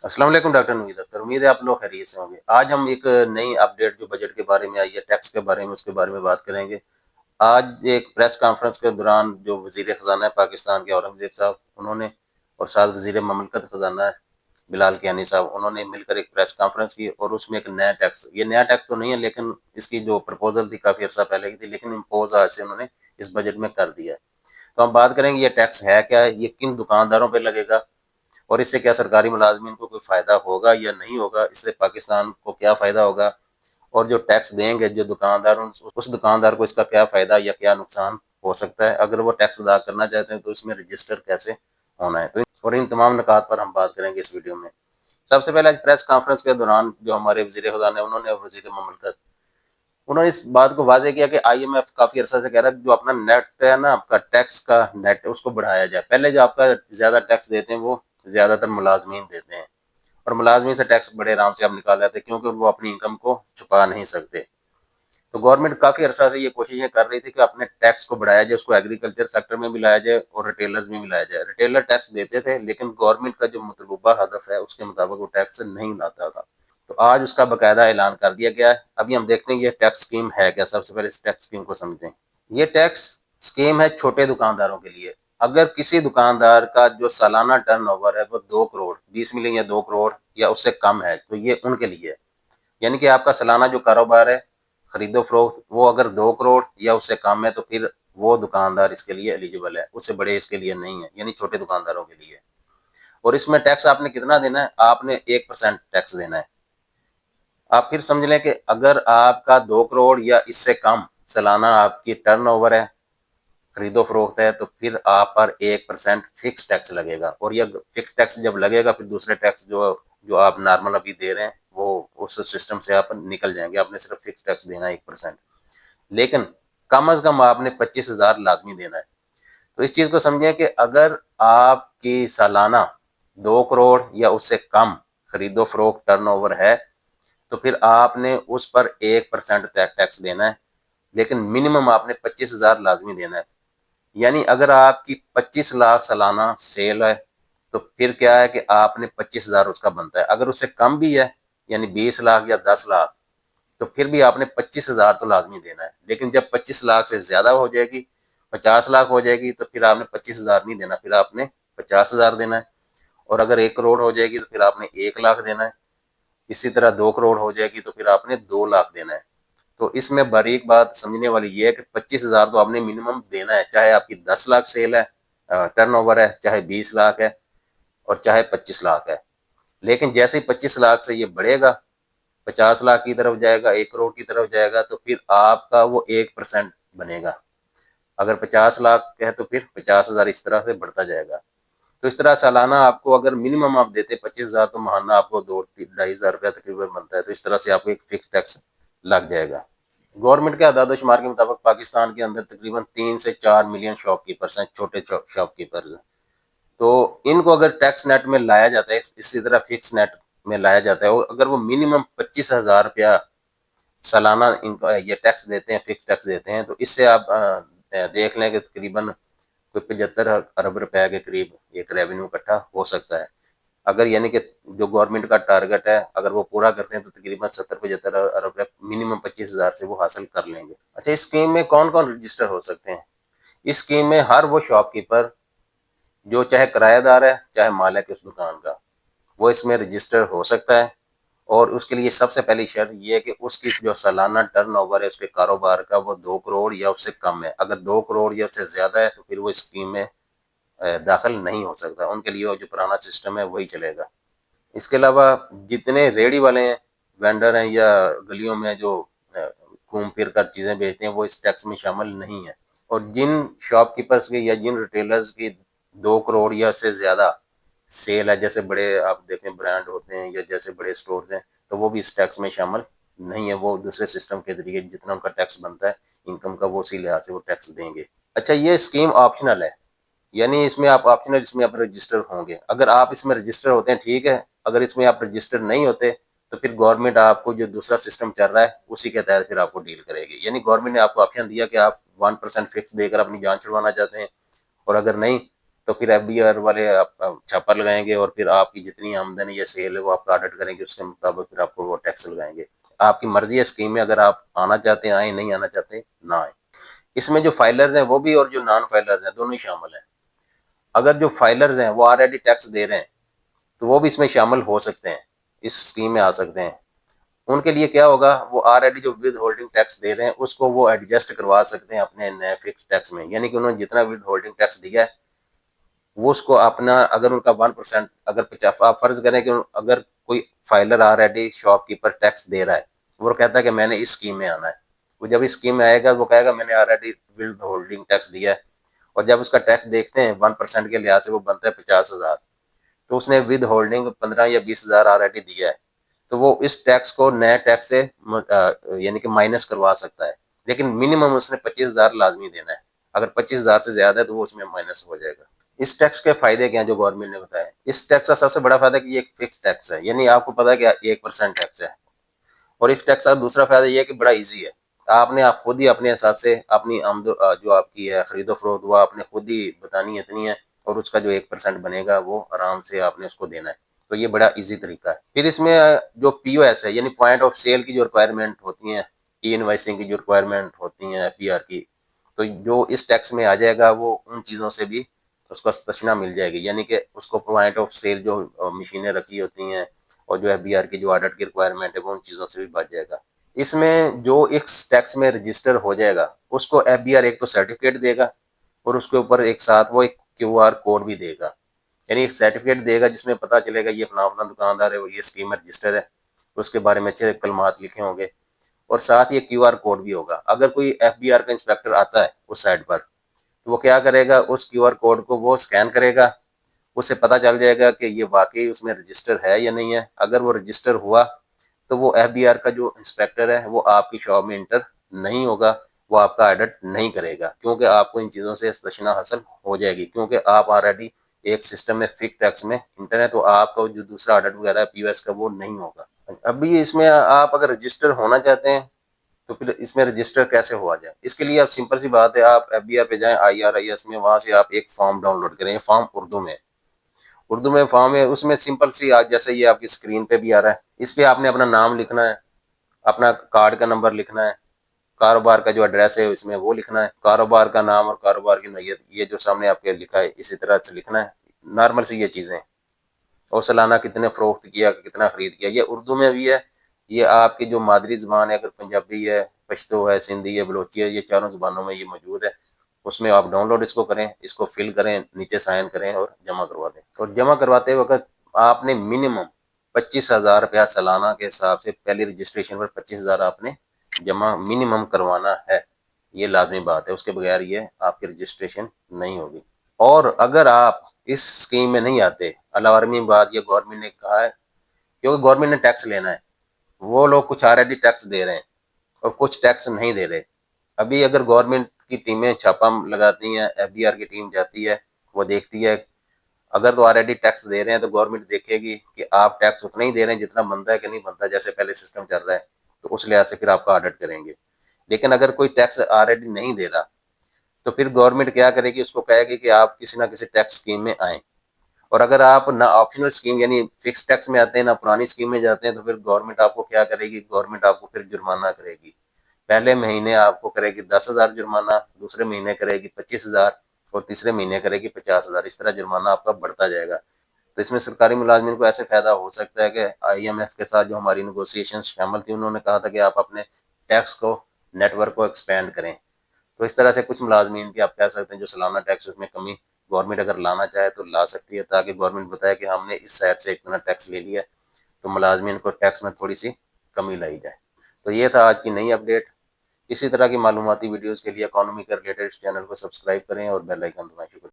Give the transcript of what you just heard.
अस्सलाम वालेकुम डॉक्टर नवीद अख्तर। उम्मीद है आप लोग खैरियत से होंगे। आज हम एक नई अपडेट जो बजट के बारे में आई है, टैक्स के बारे में, उसके बारे में बात करेंगे। आज एक प्रेस कॉन्फ्रेंस के दौरान जो वजीर ख़जाना है पाकिस्तान के औरंगजेब साहब, उन्होंने और साथ वजीर ममलकत ख़जाना है बिलाल कियानी साहब, उन्होंने मिलकर एक प्रेस कॉन्फ्रेंस की और उसमें एक नया टैक्स, ये नया टैक्स तो नहीं है लेकिन इसकी जो प्रपोजल थी काफ़ी अर्सा पहले की थी, लेकिन इम्पोज आज से उन्होंने इस बजट में कर दिया है। तो हम बात करेंगे ये टैक्स है क्या है, ये किन दुकानदारों पर लगेगा और इससे क्या सरकारी मुलाजमीन को कोई फ़ायदा होगा या नहीं होगा, इससे पाकिस्तान को क्या फ़ायदा होगा, और जो टैक्स देंगे जो दुकानदार, उस दुकानदार को इसका क्या फ़ायदा या क्या नुकसान हो सकता है। अगर वो टैक्स अदा करना चाहते हैं तो इसमें रजिस्टर कैसे होना है, तो और इन तमाम निकात पर हम बात करेंगे इस वीडियो में। सबसे पहले आज प्रेस कॉन्फ्रेंस के दौरान जो हमारे वजीर खजाना उन्होंने और वजीर ममलकत, उन्होंने इस बात को वाजे किया कि IMF काफ़ी अरसा से कह रहा है जो अपना नेट है ना, आपका टैक्स का नेट, उसको बढ़ाया जाए। पहले जो आपका ज़्यादा टैक्स देते हैं वो ज़्यादातर मुलाजमीन देते हैं, और मुलाजमीन से टैक्स बड़े आराम से आप निकाल लेते हैं क्योंकि वो अपनी इनकम को छुपा नहीं सकते। तो गवर्नमेंट काफ़ी अरसा से ये कोशिशें कर रही थी कि अपने टैक्स को बढ़ाया जाए, उसको एग्रीकल्चर सेक्टर में भी लाया जाए और रिटेलर्स में भी लाया जाए। रिटेलर टैक्स देते थे लेकिन गवर्नमेंट का जो मतलूबा हदफ है उसके मुताबिक वो टैक्स नहीं लाता था। तो आज उसका बाकायदा ऐलान कर दिया गया है। अभी हम देखते हैं ये टैक्स स्कीम है क्या। सबसे पहले इस टैक्स स्कीम को समझते हैं। ये टैक्स स्कीम है छोटे दुकानदारों के लिए। अगर किसी दुकानदार का जो सालाना टर्नओवर है वो 2 करोड़ 20 मिलियन या 2 करोड़ या उससे कम है तो ये उनके लिए है। यानी कि आपका सालाना जो कारोबार है खरीदो फरोख्त, वो अगर 2 करोड़ या उससे कम है तो फिर वो दुकानदार इसके लिए एलिजिबल है, उससे बड़े इसके लिए नहीं है, यानी छोटे दुकानदारों के लिए। और इसमें टैक्स आपने कितना देना है, आपने 1% टैक्स देना है। आप फिर समझ लें कि अगर आपका 2 करोड़ या इससे कम सालाना आपकी टर्नओवर है, खरीदो फरोख्त है, तो फिर आप पर 1% फिक्स टैक्स लगेगा। और ये फिक्स टैक्स जब लगेगा फिर दूसरे टैक्स जो जो आप नॉर्मल अभी दे रहे हैं वो उस सिस्टम से आप निकल जाएंगे। आपने सिर्फ फिक्स टैक्स देना है 1%। लेकिन कम अज कम आपने 25,000 लाजमी देना है। तो इस चीज़ को समझें कि अगर आपकी सालाना 2 करोड़ या उससे कम खरीदो फरोख्त टर्नओवर है तो फिर आपने उस पर 1% टैक्स देना है, लेकिन मिनिमम आपने 25,000 लाजमी देना है। यानी अगर आपकी 25 लाख सालाना सेल है तो फिर क्या है कि आपने 25,000 उसका बनता है। अगर उससे कम भी है यानी 20 लाख या 10 लाख तो फिर भी आपने 25,000 तो लाजमी देना है। लेकिन जब 25 लाख से ज़्यादा हो जाएगी, 50 लाख हो जाएगी, तो फिर आपने 25,000 नहीं देना, फिर आपने 50,000 देना है। और अगर 1 करोड़ हो जाएगी तो फिर आपने 1 लाख देना है। इसी तरह 2 करोड़ हो जाएगी तो फिर आपने 2 लाख देना है। तो इसमें बारीक बात समझने वाली ये है कि 25,000 तो आपने मिनिमम देना है, चाहे आपकी 10 लाख सेल है, टर्न ओवर है, चाहे 20 लाख है और चाहे 25 लाख है। लेकिन जैसे ही 25 लाख से ये बढ़ेगा, 50 लाख की तरफ जाएगा, 1 करोड़ की तरफ जाएगा, तो फिर आपका वो 1% बनेगा। अगर 50 लाख है तो फिर 50,000 इस तरह से बढ़ता जाएगा। तो इस तरह सालाना आपको अगर मिनिमम आप देते 25,000 तो महाना आपको 2-2,500 रुपया तकरीबन बनता है। तो इस तरह से आपको एक फिक्स टैक्स लग जाएगा। गवर्नमेंट के आदाद शुमार के मुताबिक पाकिस्तान के अंदर तकरीबन 3 से 4 मिलियन शॉपकीपर्स हैं, छोटे शॉपकीपर्स। तो इनको अगर टैक्स नेट में लाया जाता है, इसी तरह फिक्स नेट में लाया जाता है, और अगर वो मिनिमम 25,000 रुपया सालाना इनको ये टैक्स देते हैं, फिक्स टैक्स देते हैं, तो इससे आप देख लें कि तकरीबन कोई 75 अरब रुपए के करीब एक रेवेन्यू इकट्ठा हो सकता है। अगर यानी कि जो गवर्नमेंट का टारगेट है अगर वो पूरा करते हैं तो तकरीबन 70-75 अरब रुपये मिनिमम 25,000 से वो हासिल कर लेंगे। अच्छा, इस स्कीम में कौन कौन रजिस्टर हो सकते हैं? इस स्कीम में हर वो शॉपकीपर जो चाहे किराएदार है चाहे मालिक है उस दुकान का, वो इसमें रजिस्टर हो सकता है। और उसके लिए सबसे पहली शर्त ये है कि उसकी जो सालाना टर्नओवर है उसके कारोबार का वो 2 करोड़ या उससे कम है। अगर 2 करोड़ या उससे ज़्यादा है तो फिर वो स्कीम में दाखिल नहीं हो सकता। उनके लिए वो जो पुराना सिस्टम है वही चलेगा। इसके अलावा जितने रेहड़ी वाले हैं, वेंडर हैं या गलियों में जो घूम फिर कर चीज़ें बेचते हैं वो इस टैक्स में शामिल नहीं है। और जिन शॉपकीपर्स की या जिन रिटेलर्स की 2 करोड़ या से ज़्यादा सेल है, जैसे बड़े आप देखें ब्रांड होते हैं या जैसे बड़े स्टोर हैं, तो वो भी इस टैक्स में शामिल नहीं है। वो दूसरे सिस्टम के जरिए जितना उनका टैक्स बनता है इनकम का, वो उसी लिहाज से वो टैक्स देंगे। अच्छा, ये स्कीम ऑप्शनल है, यानी इसमें आप ऑप्शनल, इसमें आप रजिस्टर होंगे। अगर आप इसमें रजिस्टर होते हैं ठीक है, अगर इसमें आप रजिस्टर नहीं होते तो फिर गवर्नमेंट आपको जो दूसरा सिस्टम चल रहा है उसी के तहत फिर आपको डील करेगी। यानी गवर्नमेंट ने आपको ऑप्शन दिया कि आप 1% फिक्स देकर अपनी जान छुड़वाना चाहते हैं, और अगर नहीं تو پھر FBR والے آپ چھاپا لگائیں گے اور پھر آپ کی جتنی آمدنی یا سیل ہے وہ آپ کا آڈٹ کریں گے، اس کے مطابق پھر آپ کو وہ ٹیکس لگائیں گے۔ آپ کی مرضی ہے اسکیم میں، اگر آپ آنا چاہتے ہیں آئیں، نہیں آنا چاہتے نہ آئیں۔ اس میں جو فائلرز ہیں وہ بھی اور جو نان فائلرز ہیں دونوں ہی شامل ہیں۔ اگر جو فائلرز ہیں وہ آلریڈی ٹیکس دے رہے ہیں تو وہ بھی اس میں شامل ہو سکتے ہیں، اس اسکیم میں آ سکتے ہیں۔ ان کے لیے کیا ہوگا، وہ آلریڈی جو ود ہولڈنگ ٹیکس دے رہے ہیں اس کو وہ ایڈجسٹ کروا سکتے ہیں اپنے نئے فکس ٹیکس میں، یعنی کہ انہوں نے جتنا ود ہولڈنگ ٹیکس دیا ہے وہ اس کو اپنا، اگر ان کا 1%، اگر 50، آپ فرض کریں کہ اگر کوئی filer already shopkeeper tax دے رہا ہے، وہ کہتا ہے کہ میں نے اس اسکیم میں آنا ہے، وہ جب اس اسکیم میں آئے گا وہ کہے گا میں نے آلریڈی ود ہولڈنگ ٹیکس دیا ہے، اور جب اس کا ٹیکس دیکھتے ہیں 1% کے لحاظ سے وہ بنتا ہے 50,000، تو اس نے ود ہولڈنگ 15 یا 20,000 آلریڈی دیا ہے، تو وہ اس ٹیکس کو نئے ٹیکس سے یعنی کہ مائنس کروا سکتا ہے، لیکن منیمم اس نے 25,000 لازمی دینا ہے۔ اگر 25,000 سے زیادہ ہے تو وہ اس میں مائنس ہو جائے گا۔ اس ٹیکس کے فائدے کیا ہیں جو گورنمنٹ نے بتایا؟ اس ٹیکس کا سب سے بڑا فائدہ کہ یہ ایک فکس ٹیکس ہے، یعنی آپ کو پتا ہے کہ 1% ٹیکس ہے، اور اس ٹیکس کا دوسرا فائدہ یہ ہے کہ بڑا ایزی ہے، آپ خود ہی اپنے حساب سے اپنی آمد جو آپ کی ہے خرید و فروخت وہ آپ نے خود ہی بتانی ہے اتنی ہے، اور اس کا جو 1% بنے گا وہ آرام سے آپ نے اس کو دینا ہے، تو یہ بڑا ایزی طریقہ ہے۔ پھر اس میں جو POS ہے یعنی پوائنٹ آف سیل کی جو ریکوائرمنٹ ہوتی ہیں، ای انوائسنگ کی جو ریکوائرمنٹ ہوتی ہیں FBR کی، تو جو اس ٹیکس میں آ جائے گا وہ ان چیزوں سے بھی اس کو استثنا مل جائے گی، یعنی کہ اس کو پوائنٹ آف سیل جو مشینیں رکھی ہوتی ہیں اور جو FBR کی جو آڈٹ کی ریکوائرمنٹ ہے وہ ان چیزوں سے بھی بچ جائے گا۔ اس میں جو ایک ٹیکس میں رجسٹر ہو جائے گا اس کو FBR ایک تو سرٹیفکیٹ دے گا، اور اس کے اوپر ایک ساتھ وہ ایک QR کوڈ بھی دے گا، یعنی ایک سرٹیفکیٹ دے گا جس میں پتہ چلے گا یہ فلاں فلاں دکاندار ہے اور یہ اسکیم میں رجسٹر ہے، اس کے بارے میں اچھے کلمات لکھے ہوں گے، اور ساتھ یہ QR کوڈ بھی ہوگا۔ اگر کوئی FBR کا انسپیکٹر آتا ہے اس سائٹ پر تو وہ کیا کرے گا، اس QR کوڈ کو وہ اسکین کرے گا، اس سے پتہ چل جائے گا کہ یہ واقعی اس میں رجسٹر ہے یا نہیں ہے۔ اگر وہ رجسٹر ہوا تو وہ FBR کا جو انسپیکٹر ہے وہ آپ کی شاپ میں انٹر نہیں ہوگا، وہ آپ کا آڈٹ نہیں کرے گا، کیونکہ آپ کو ان چیزوں سے استثنا حاصل ہو جائے گی، کیونکہ آپ آلریڈی ایک سسٹم میں فکس ٹیکس میں انٹر ہے، تو آپ کا جو دوسرا آڈٹ وغیرہ ہے POS کا وہ نہیں ہوگا۔ ابھی اس میں آپ اگر رجسٹر ہونا چاہتے ہیں تو پھر اس میں رجسٹر کیسے ہوا جائے؟ اس کے لیے آپ سمپل سی بات ہے، آپ FBR پہ جائیں IRIS میں، وہاں سے آپ ایک فارم ڈاؤن لوڈ کریں، فارم اردو میں فارم ہے، اس میں سمپل سی آج جیسے یہ آپ کی اسکرین پہ بھی آ رہا ہے، اس پہ آپ نے اپنا نام لکھنا ہے، اپنا کارڈ کا نمبر لکھنا ہے، کاروبار کا جو ایڈریس ہے اس میں وہ لکھنا ہے، کاروبار کا نام اور کاروبار کی نوعیت یہ جو سامنے آپ کے لکھا ہے اسی طرح سے لکھنا ہے، نارمل سی یہ چیزیں، اور سالانہ کتنے فروخت کیا، کتنا خرید کیا، یہ اردو میں بھی ہے۔ یہ آپ کی جو مادری زبان ہے، اگر پنجابی ہے، پشتو ہے، سندھی ہے، بلوچی ہے، یہ چاروں زبانوں میں یہ موجود ہے، اس میں آپ ڈاؤن لوڈ اس کو کریں، اس کو فل کریں، نیچے سائن کریں اور جمع کروا دیں، اور جمع کرواتے وقت آپ نے منیمم 25,000 روپیہ سالانہ کے حساب سے پہلی رجسٹریشن پر 25,000 آپ نے جمع منیمم کروانا ہے، یہ لازمی بات ہے، اس کے بغیر یہ آپ کی رجسٹریشن نہیں ہوگی۔ اور اگر آپ اس اسکیم میں نہیں آتے، الارمی بات یہ گورنمنٹ نے کہا ہے، کیونکہ گورنمنٹ نے ٹیکس لینا ہے، وہ لوگ کچھ آلریڈی ٹیکس دے رہے ہیں اور کچھ ٹیکس نہیں دے رہے۔ ابھی اگر گورنمنٹ کی ٹیمیں چھاپا لگاتی ہیں، FBR کی ٹیم جاتی ہے، وہ دیکھتی ہے، اگر تو آلریڈی ٹیکس دے رہے ہیں تو گورنمنٹ دیکھے گی کہ آپ ٹیکس اتنا ہی دے رہے ہیں جتنا بنتا ہے کہ نہیں بنتا، جیسے پہلے سسٹم چل رہا ہے، تو اس لحاظ سے پھر آپ کا آڈٹ کریں گے۔ لیکن اگر کوئی ٹیکس آلریڈی نہیں دے رہا تو پھر گورنمنٹ کیا کرے گی، اس کو کہے گی کہ آپ کسی نہ کسی ٹیکس اسکیم میں آئیں، اور اگر آپ نہ آپشنل اسکیم یعنی فکس ٹیکس میں آتے ہیں نہ پرانی اسکیم میں جاتے ہیں تو پھر گورنمنٹ آپ کو کیا کرے گی، گورنمنٹ آپ کو پھر جرمانہ کرے گی۔ پہلے مہینے آپ کو کرے گی 10,000 جرمانہ، دوسرے مہینے کرے گی 25,000، اور تیسرے مہینے کرے گی 50,000، اس طرح جرمانہ آپ کا بڑھتا جائے گا۔ تو اس میں سرکاری ملازمین کو ایسے فائدہ ہو سکتا ہے کہ IMF کے ساتھ جو ہماری نیگوسیشن شامل تھی، انہوں نے کہا تھا کہ آپ اپنے ٹیکس کو، نیٹ ورک کو ایکسپینڈ کریں، تو اس طرح سے کچھ ملازمین کی آپ کہہ سکتے ہیں جو سالانہ ٹیکس اس میں کمی گورنمنٹ اگر لانا چاہے تو لا سکتی ہے، تاکہ گورنمنٹ بتائے کہ ہم نے اس سائڈ سے اتنا ٹیکس لے لیا، تو ملازمین کو ٹیکس میں تھوڑی سی کمی لائی جائے۔ تو یہ تھا آج کی نئی اپڈیٹ۔ اسی طرح کی معلوماتی ویڈیوز کے لیے اکانومی کے ریلیٹڈ چینل کو سبسکرائب کریں اور بیل آئیکن دبائیں۔ شکریہ۔